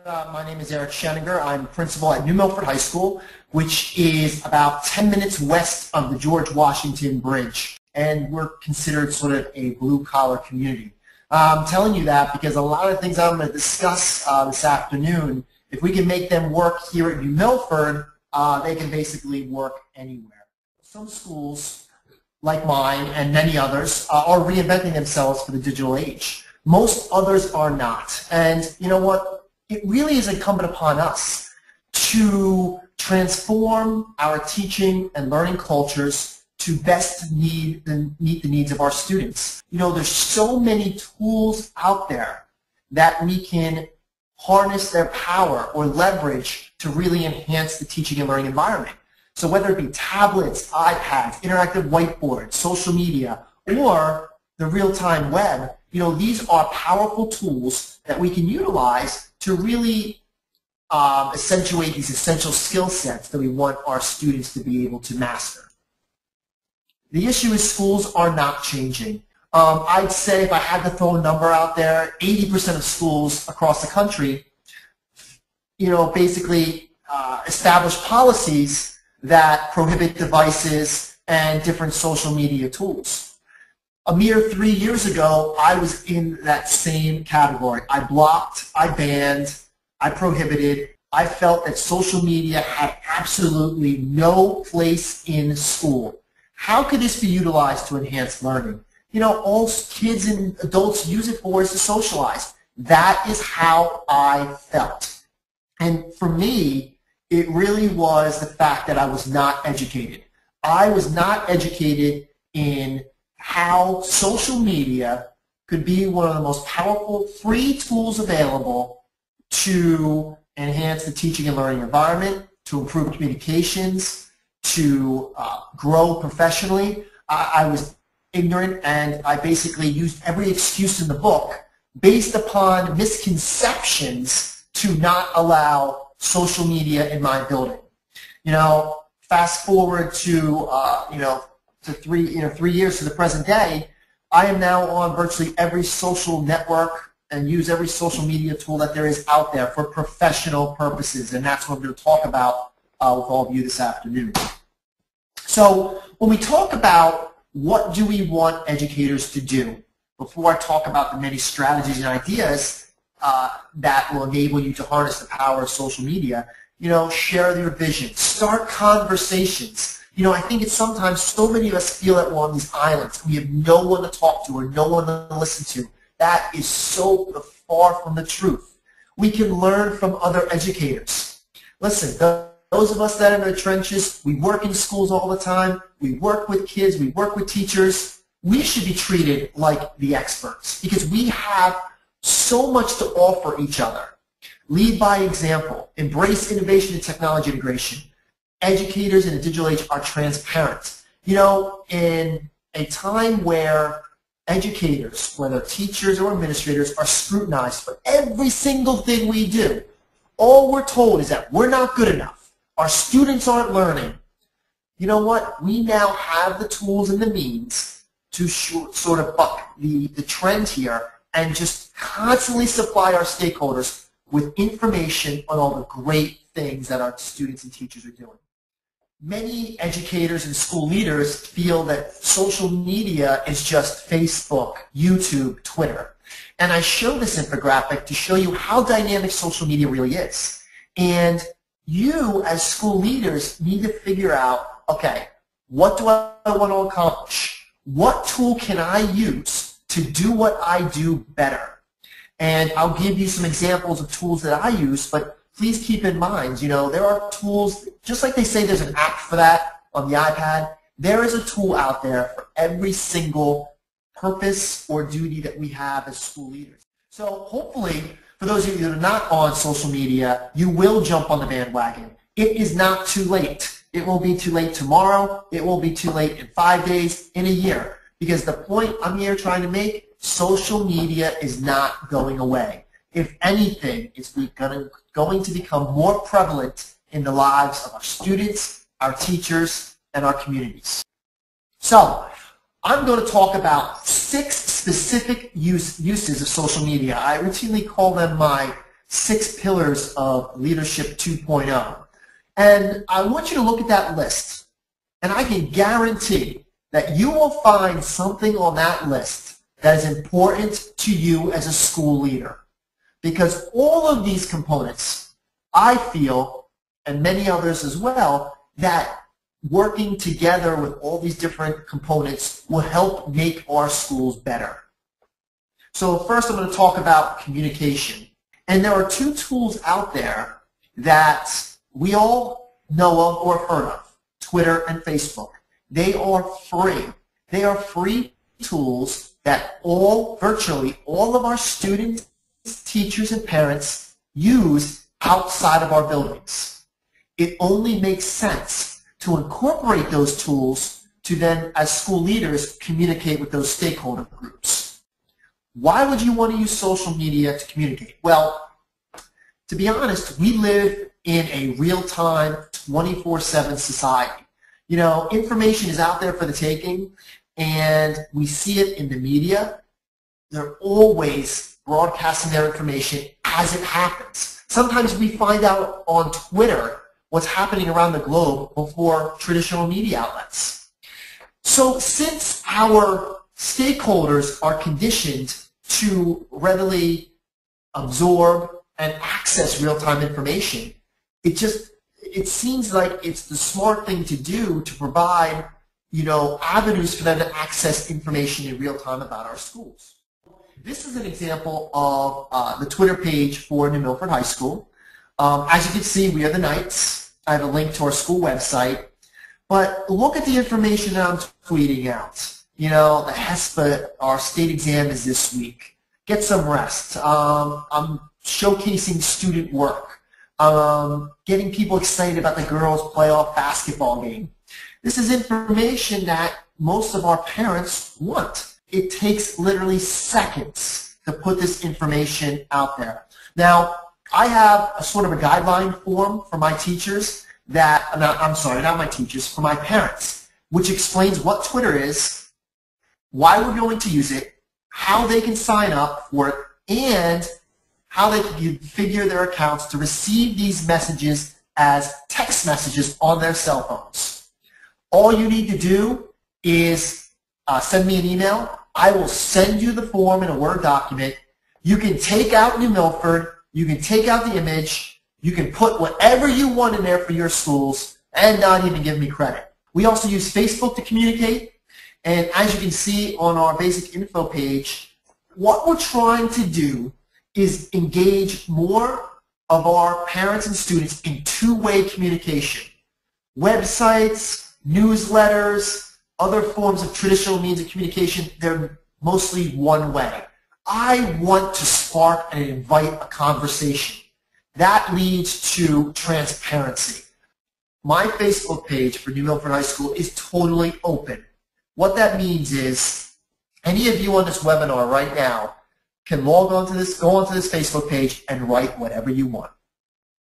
My name is Sheninger. I'm principal at New Milford High School, which is about 10 minutes west of the George Washington Bridge. And we're considered sort of a blue-collar community. I'm telling you that because a lot of things I'm going to discuss this afternoon, if we can make them work here at New Milford, they can basically work anywhere. Some schools, like mine and many others, are reinventing themselves for the digital age. Most others are not. And you know what? It really is incumbent upon us to transform our teaching and learning cultures to best meet the needs of our students. You know, there's so many tools out there that we can harness their power or leverage to really enhance the teaching and learning environment. So whether it be tablets, iPads, interactive whiteboards, social media, or the real-time web, you know, these are powerful tools that we can utilize to really accentuate these essential skill sets that we want our students to be able to master. The issue is schools are not changing. I'd say if I had to throw a number out there, 80% of schools across the country, you know, basically establish policies that prohibit devices and different social media tools. A mere 3 years ago, I was in that same category. I blocked, I banned, I prohibited. I felt that social media had absolutely no place in school. How could this be utilized to enhance learning? You know, all kids and adults use it for is to socialize. That is how I felt. And for me, it really was the fact that I was not educated. I was not educated in how social media could be one of the most powerful free tools available to enhance the teaching and learning environment, to improve communications, to grow professionally. I was ignorant, and I basically used every excuse in the book based upon misconceptions to not allow social media in my building. You know, fast forward to 3 years to the present day, I am now on virtually every social network and use every social media tool that there is out there for professional purposes, and that's what I'm going to talk about with all of you this afternoon. So when we talk about what do we want educators to do, before I talk about the many strategies and ideas that will enable you to harness the power of social media, you know, share your vision, start conversations. You know, I think it's sometimes so many of us feel that we're on these islands. We have no one to talk to or no one to listen to. That is so far from the truth. We can learn from other educators. Listen, those of us that are in the trenches, we work in schools all the time. We work with kids. We work with teachers. We should be treated like the experts because we have so much to offer each other. Lead by example. Embrace innovation and technology integration. Educators in the digital age are transparent. You know, in a time where educators, whether teachers or administrators, are scrutinized for every single thing we do, all we're told is that we're not good enough. Our students aren't learning. You know what? We now have the tools and the means to sort of buck the trend here and just constantly supply our stakeholders with information on all the great things that our students and teachers are doing. Many educators and school leaders feel that social media is just Facebook, YouTube, Twitter. And I show this infographic to show you how dynamic social media really is. And you, as school leaders, need to figure out, okay, what do I want to accomplish? What tool can I use to do what I do better? And I'll give you some examples of tools that I use, but please keep in mind, you know, there are tools, just like they say there's an app for that on the iPad, there is a tool out there for every single purpose or duty that we have as school leaders. So hopefully, for those of you that are not on social media, you will jump on the bandwagon. It is not too late. It will be too late tomorrow. It will be too late in 5 days, in a year. Because the point I'm here trying to make, social media is not going away. If anything, it's going to become more prevalent in the lives of our students, our teachers, and our communities. So I'm going to talk about 6 specific uses of social media. I routinely call them my 6 pillars of leadership 2.0. And I want you to look at that list. And I can guarantee that you will find something on that list that is important to you as a school leader. Because all of these components, I feel, and many others as well, that working together with all these different components will help make our schools better. So first I'm going to talk about communication. And there are 2 tools out there that we all know of or heard of, Twitter and Facebook. They are free. They are free tools that virtually all of our students, teachers, and parents use outside of our buildings. It only makes sense to incorporate those tools to then, as school leaders, communicate with those stakeholder groups. Why would you want to use social media to communicate? Well, to be honest, we live in a real-time, 24/7 society. You know, information is out there for the taking, and we see it in the media. They're always broadcasting their information as it happens. Sometimes we find out on Twitter what's happening around the globe before traditional media outlets. So since our stakeholders are conditioned to readily absorb and access real-time information, it seems like it's the smart thing to do to provide, avenues for them to access information in real time about our schools. This is an example of the Twitter page for New Milford High School. As you can see, we are the Knights. I have a link to our school website. But look at the information that I'm tweeting out. The HESPA, our state exam is this week. Get some rest. I'm showcasing student work. Getting people excited about the girls' playoff basketball game. This is information that most of our parents want. It takes literally seconds to put this information out there. Now, I have a sort of a guideline form for my teachers not my teachers, for my parents, which explains what Twitter is, why we're going to use it, how they can sign up for it, and how they can configure their accounts to receive these messages as text messages on their cell phones. All you need to do is send me an email. I will send you the form in a Word document. You can take out New Milford. You can take out the image. You can put whatever you want in there for your schools and not even give me credit. We also use Facebook to communicate. And as you can see on our basic info page, what we're trying to do is engage more of our parents and students in two-way communication. Websites, newsletters, other forms of traditional means of communication, they're mostly one way. I want to spark and invite a conversation. That leads to transparency. My Facebook page for New Milford High School is totally open. What that means is any of you on this webinar right now can go onto this Facebook page and write whatever you want.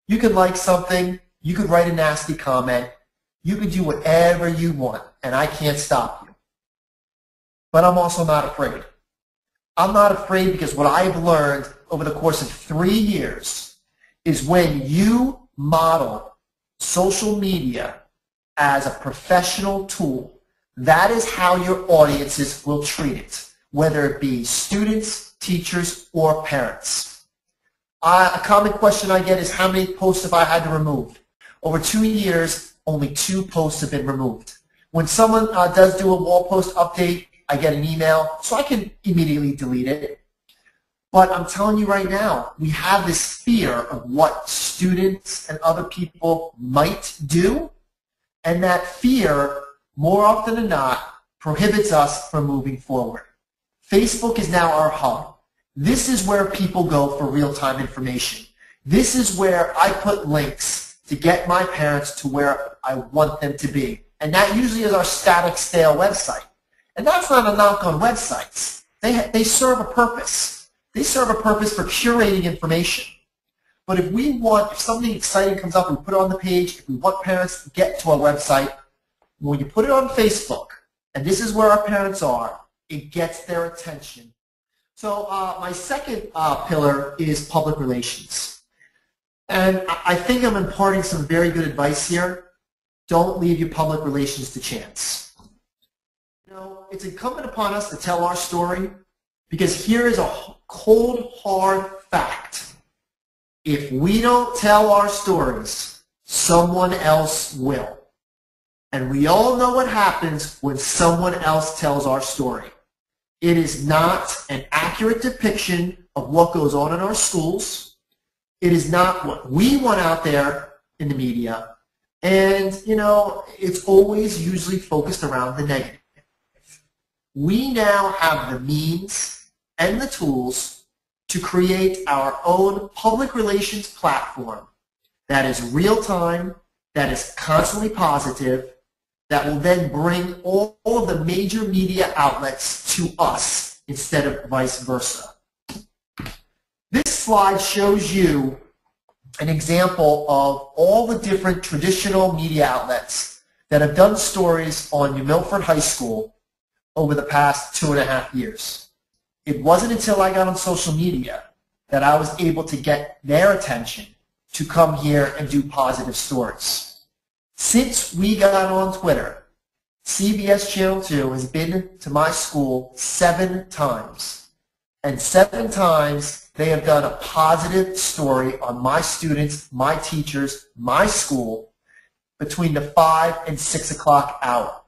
You can like something, you could write a nasty comment, you can do whatever you want, and I can't stop you. But I'm also not afraid. I'm not afraid because what I've learned over the course of 3 years is when you model social media as a professional tool, that is how your audiences will treat it, whether it be students, teachers, or parents. A common question I get is how many posts have I had to remove? Over 2 years, only 2 posts have been removed. When someone does do a wall post update, I get an email, so I can immediately delete it. But I'm telling you right now, we have this fear of what students and other people might do, and that fear, more often than not, prohibits us from moving forward. Facebook is now our hub. This is where people go for real-time information. This is where I put links to get my parents to where I want them to be. And that usually is our static, stale website. And that's not a knock on websites. They serve a purpose. They serve a purpose for curating information. But if something exciting comes up, we put it on the page, if we want parents to get to our website, when you put it on Facebook, and this is where our parents are, it gets their attention. So my second pillar is public relations. And I think I'm imparting some very good advice here. Don't leave your public relations to chance. You know, it's incumbent upon us to tell our story, because here is a cold, hard fact. If we don't tell our stories, someone else will. And we all know what happens when someone else tells our story. It is not an accurate depiction of what goes on in our schools. It is not what we want out there in the media. And, you know, it's always usually focused around the negative. We now have the means and the tools to create our own public relations platform that is real-time, that is constantly positive, that will then bring all of the major media outlets to us instead of vice versa. This slide shows you an example of all the different traditional media outlets that have done stories on New Milford High School over the past 2.5 years. It wasn't until I got on social media that I was able to get their attention to come here and do positive stories. Since we got on Twitter, CBS Channel 2 has been to my school 7 times. And 7 times they have done a positive story on my students, my teachers, my school between the 5 and 6 o'clock hour.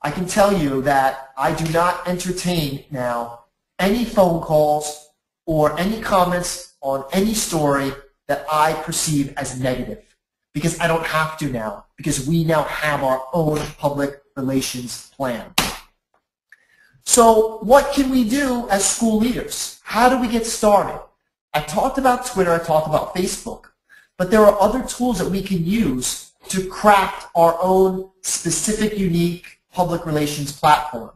I can tell you that I do not entertain now any phone calls or any comments on any story that I perceive as negative, because I don't have to now, because we now have our own public relations plan. So what can we do as school leaders? How do we get started? I talked about Twitter, I talked about Facebook, but there are other tools that we can use to craft our own specific, unique public relations platform.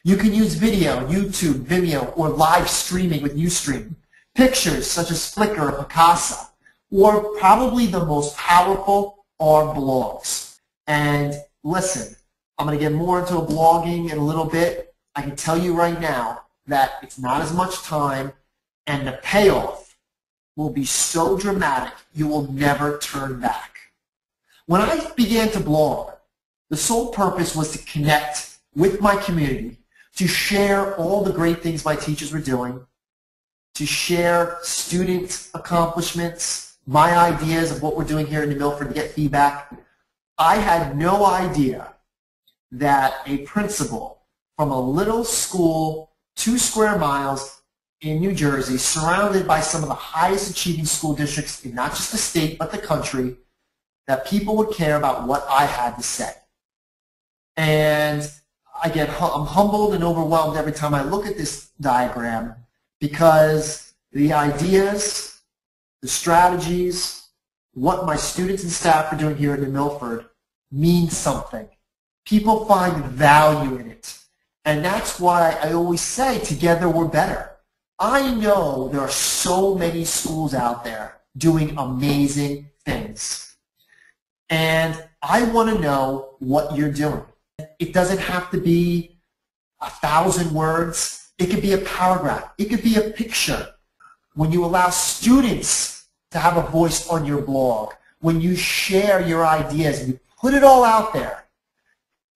You can use video, YouTube, Vimeo, or live streaming with Ustream, pictures such as Flickr or Picasa, or probably the most powerful are blogs. And listen, I'm going to get more into blogging in a little bit. I can tell you right now that it's not as much time, and the payoff will be so dramatic you will never turn back. When I began to blog, the sole purpose was to connect with my community, to share all the great things my teachers were doing, to share student accomplishments, my ideas of what we're doing here in New Milford, to get feedback. I had no idea that a principal from a little school 2 square miles in New Jersey, surrounded by some of the highest achieving school districts in not just the state but the country, that people would care about what I had to say. And I'm humbled and overwhelmed every time I look at this diagram, because the ideas, the strategies, what my students and staff are doing here in New Milford means something. People find value in it. And that's why I always say, together we're better. I know there are so many schools out there doing amazing things. And I want to know what you're doing. It doesn't have to be 1,000 words. It could be a paragraph. It could be a picture. When you allow students to have a voice on your blog, when you share your ideas and you put it all out there,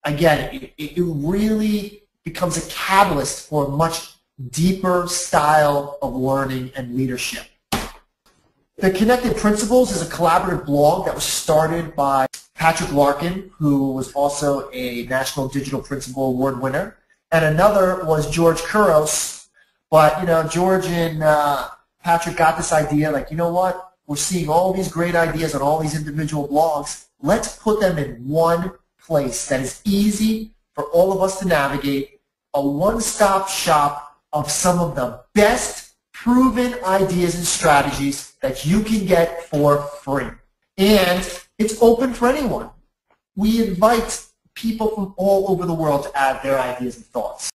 again, it really becomes a catalyst for a much deeper style of learning and leadership. The Connected Principals is a collaborative blog that was started by Patrick Larkin, who was also a National Digital Principal Award winner, and another was George Kuros. But, you know, George and Patrick got this idea, like, you know what, we're seeing all these great ideas on all these individual blogs. Let's put them in one place that is easy for all of us to navigate, a one-stop shop of some of the best proven ideas and strategies that you can get for free. And it's open for anyone. We invite people from all over the world to add their ideas and thoughts.